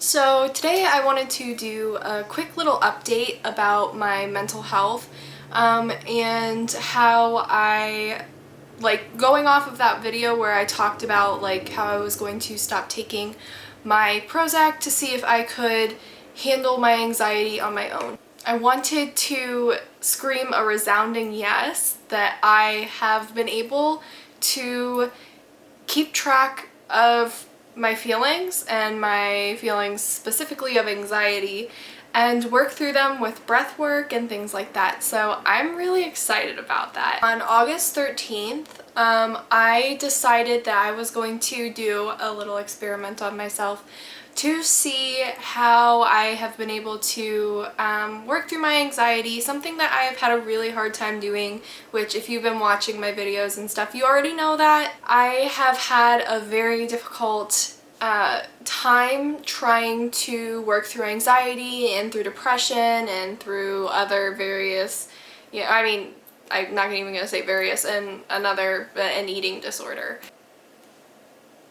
So today I wanted to do a quick little update about my mental health and how going off of that video where I talked about how I was going to stop taking my Prozac to see if I could handle my anxiety on my own. I wanted to scream a resounding yes that I have been able to keep track of my feelings and my feelings specifically of anxiety and work through them with breath work and things like that. So I'm really excited about that. On August 13th, I decided that I was going to do a little experiment on myself to see how I have been able to work through my anxiety, something that I have had a really hard time doing, which if you've been watching my videos and stuff, you already know that. I have had a very difficult time trying to work through anxiety and through depression and through other various, I'm not even gonna say various, and an eating disorder.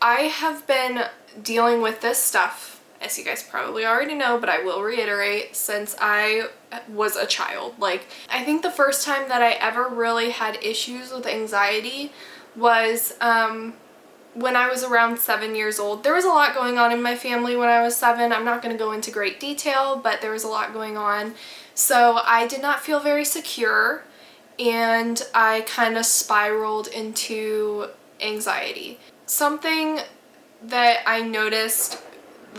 I have been dealing with this stuff, as you guys probably already know, but I will reiterate, since I was a child. I think the first time that I ever really had issues with anxiety was when I was around 7 years old. There was a lot going on in my family when I was 7. I'm not going to go into great detail, but there was a lot going on. So I did not feel very secure, and I kind of spiraled into anxiety. Something that I noticed,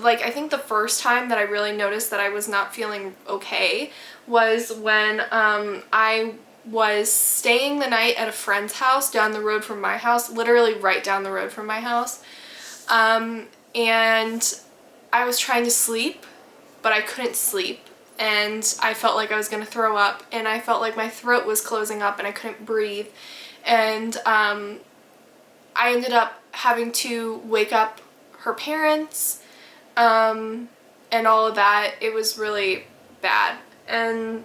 I think the first time that I really noticed that I was not feeling okay was when I was staying the night at a friend's house down the road from my house, literally right down the road from my house, and I was trying to sleep, but I couldn't sleep, and I felt like I was gonna throw up, and I felt like my throat was closing up and I couldn't breathe, and I ended up having to wake up her parents, and all of that. It was really bad, and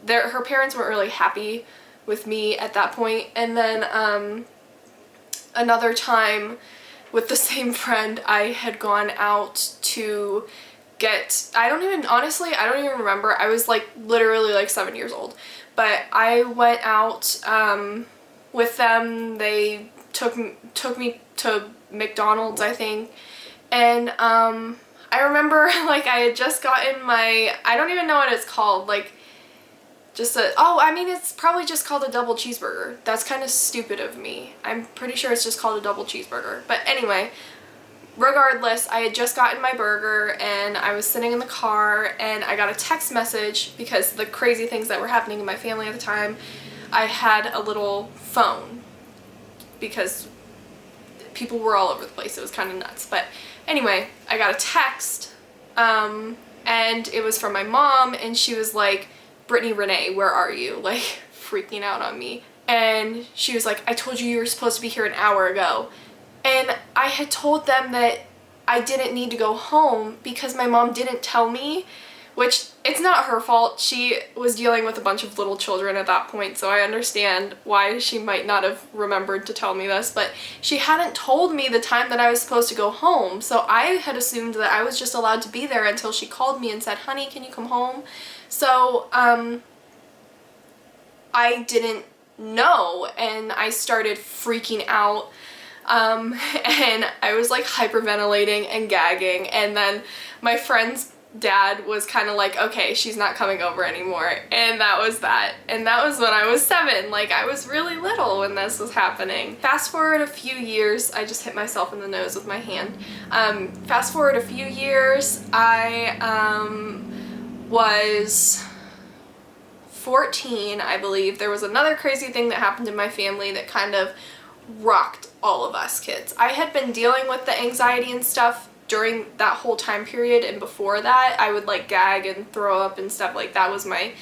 her parents weren't really happy with me at that point. And then another time with the same friend, I had gone out to get, I don't even remember. I was literally 7 years old, but I went out with them. They took me to McDonald's, I think, and I remember I had just gotten my, I don't even know what it's called, it's probably just called a double cheeseburger. That's kind of stupid of me. I'm pretty sure it's just called a double cheeseburger. But anyway, regardless, I had just gotten my burger and I was sitting in the car and I got a text message because the crazy things that were happening in my family at the time. I had a little phone because people were all over the place. It was kind of nuts. But anyway, I got a text and it was from my mom, and she was like, "Brittany Renee, where are you?" Freaking out on me. And she was like, "I told you were supposed to be here an hour ago." And I had told them that I didn't need to go home because my mom didn't tell me, which it's not her fault. She was dealing with a bunch of little children at that point, so I understand why she might not have remembered to tell me this, but she hadn't told me the time that I was supposed to go home, so I had assumed that I was just allowed to be there until she called me and said, "Honey, can you come home?" So, I didn't know, and I started freaking out, and I was hyperventilating and gagging, and then my friend's dad was kind of like, "Okay, she's not coming over anymore," and that was that. And that was when I was 7. I was really little when this was happening. Fast forward a few years, I just hit myself in the nose with my hand. Fast forward a few years, I was 14, I believe. There was another crazy thing that happened in my family that kind of rocked all of us kids. I had been dealing with the anxiety and stuff during that whole time period, and before that I would gag and throw up and stuff. That was my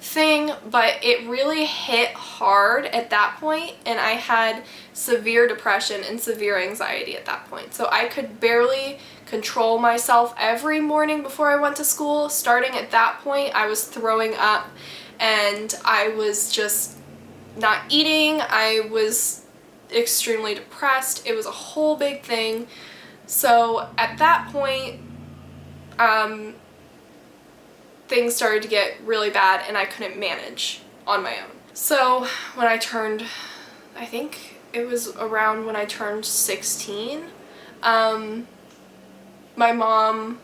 thing, but it really hit hard at that point, and I had severe depression and severe anxiety at that point. So I could barely control myself every morning before I went to school. Starting at that point, I was throwing up and I was just not eating. I was extremely depressed. It was a whole big thing. So at that point, things started to get really bad and I couldn't manage on my own. So when I turned, I think it was around when I turned 16, my mom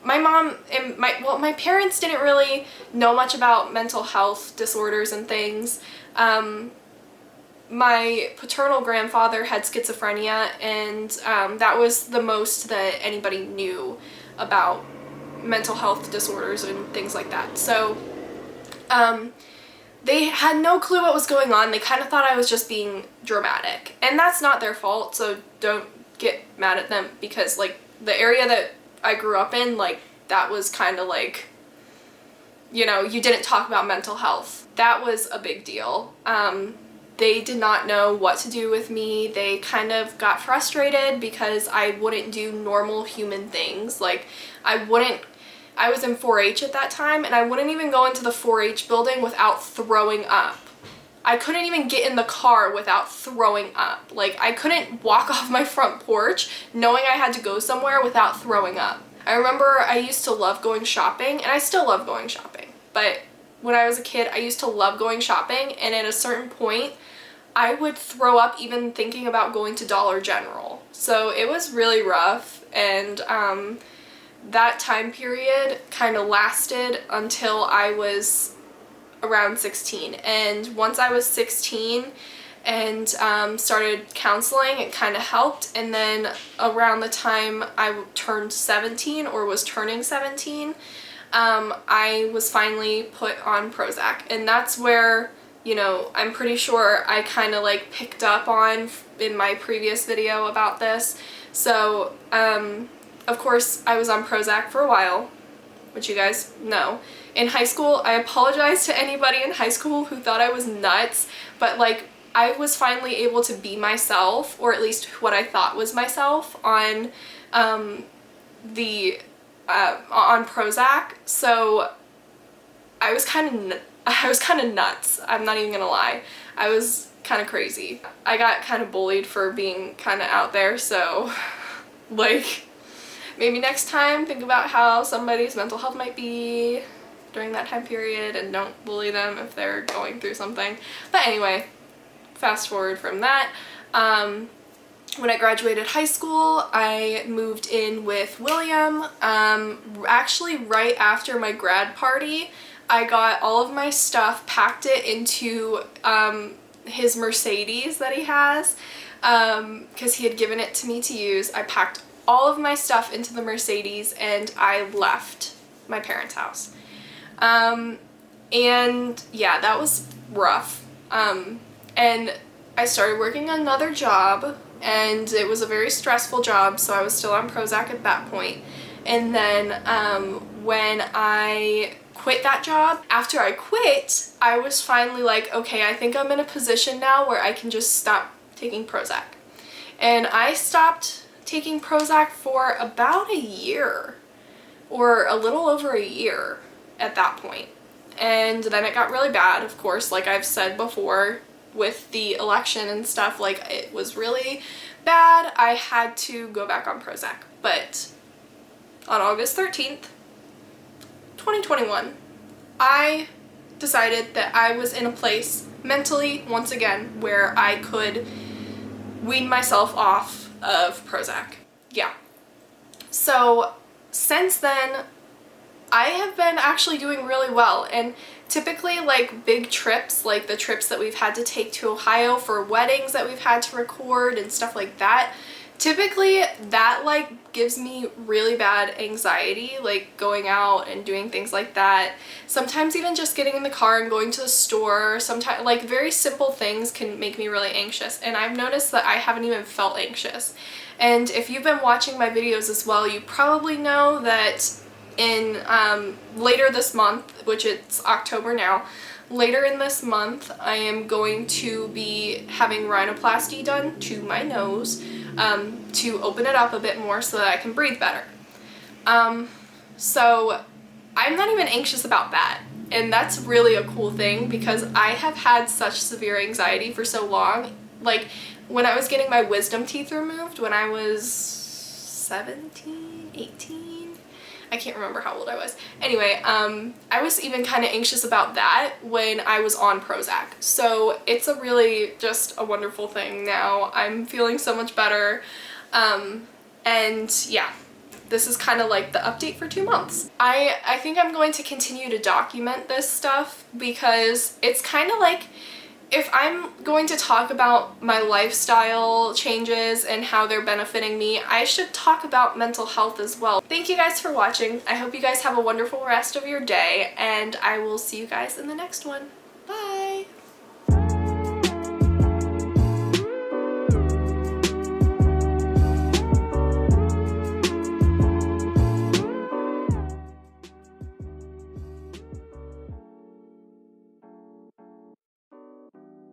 and my parents didn't really know much about mental health disorders and things. My paternal grandfather had schizophrenia, and that was the most that anybody knew about mental health disorders and things like that. So they had no clue what was going on. They kind of thought I was just being dramatic, and that's not their fault, so don't get mad at them, because like the area that I grew up in, like that was kind of like, you know, you didn't talk about mental health. That was a big deal. They did not know what to do with me. They kind of got frustrated because I wouldn't do normal human things. Like I was in 4-H at that time, and I wouldn't even go into the 4-H building without throwing up. I couldn't even get in the car without throwing up. Like I couldn't walk off my front porch knowing I had to go somewhere without throwing up. I remember I used to love going shopping, and I still love going shopping, but when I was a kid I used to love going shopping, and at a certain point I would throw up even thinking about going to Dollar General. So it was really rough, and that time period kind of lasted until I was around 16. And once I was 16 and started counseling, it kind of helped. And then around the time I turned 17 or was turning 17, I was finally put on Prozac. And that's where, you know, I'm pretty sure I kind of like picked up on in my previous video about this. So, of course, I was on Prozac for a while, which you guys know. In high school, I apologize to anybody in high school who thought I was nuts, but like I was finally able to be myself, or at least what I thought was myself, on on Prozac. So I was kind of nuts. I'm not even gonna lie. I was kind of crazy. I got kind of bullied for being kind of out there, so like maybe next time think about how somebody's mental health might be during that time period and don't bully them if they're going through something. But anyway, fast forward from that. When I graduated high school, I moved in with William. Actually, right after my grad party, I got all of my stuff, packed it into his Mercedes that he has, because he had given it to me to use. I packed all of my stuff into the Mercedes and I left my parents' house. And yeah, that was rough. And I started working another job, and it was a very stressful job, so I was still on Prozac at that point. And then when I quit that job, after I quit, I was finally like, okay, I think I'm in a position now where I can just stop taking Prozac. And I stopped taking Prozac for about a year, or a little over a year at that point. And then it got really bad, of course, like I've said before, with the election and stuff. Like it was really bad. I had to go back on Prozac. But on August 13th, 2021, I decided that I was in a place mentally, once again, where I could wean myself off of Prozac. Yeah. So since then, I have been actually doing really well, and typically like big trips, like the trips that we've had to take to Ohio for weddings that we've had to record and stuff like that, typically that like gives me really bad anxiety, like going out and doing things like that. Sometimes even just getting in the car and going to the store, sometimes like very simple things can make me really anxious, and I've noticed that I haven't even felt anxious. And if you've been watching my videos as well, you probably know that in later this month, which it's October now, later in this month I am going to be having rhinoplasty done to my nose, to open it up a bit more so that I can breathe better. So I'm not even anxious about that, and that's really a cool thing because I have had such severe anxiety for so long. Like when I was getting my wisdom teeth removed when I was 17, 18, I can't remember how old I was. Anyway, I was even kind of anxious about that when I was on Prozac. So it's a really just a wonderful thing now. I'm feeling so much better. And yeah, this is kind of like the update for 2 months. I think I'm going to continue to document this stuff because it's kind of like, if I'm going to talk about my lifestyle changes and how they're benefiting me, I should talk about mental health as well. Thank you guys for watching. I hope you guys have a wonderful rest of your day, and I will see you guys in the next one.